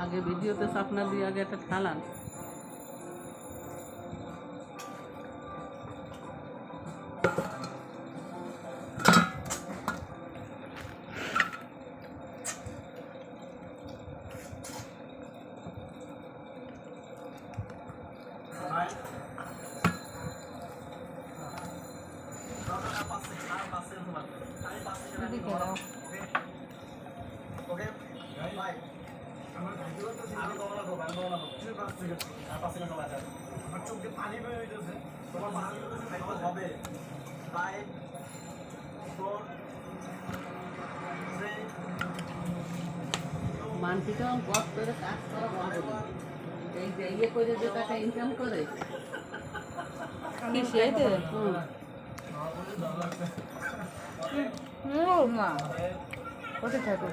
আগে ভিডিওতে স্বপ্না দিয়ে আগে একটা ঠালান। মানসিটা বস করে কাজ করা বন্ধ করে এই যে ইয়ে করে যে টাকা ইনকাম করে কি সেটা না কোথায় থাকো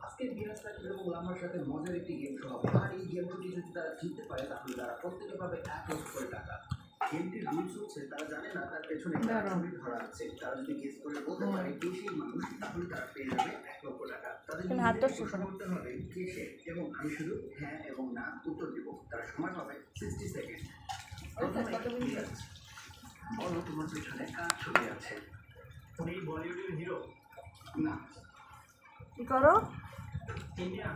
আজকের বিরাজটা এবং আমার সাথে মজার একটি গেম শো হবে আর এই গেমটি যদি তারা জিততে পারে তাহলে তারা প্রত্যেকে পাবে 1 লক্ষ করে টাকা। গেমটির রুলস হচ্ছে তারা জানে না তার পেছনে ছবি ধরা আছে, তারা যদি গেস করে বলতে পারে কে সেই মানুষ তাহলে তারা পেয়ে যাবে 1 লক্ষ টাকা। তাদের প্রশ্ন করতে হবে কে সে এবং আমি শুধু হ্যাঁ এবং না উত্তর দেব। তারা সময় পাবে 60 সেকেন্ড। বলো তোমার পেছনে কার ছবি আছে? উনি বলিউডের হিরো না। কি করো? ইন্ডিয়া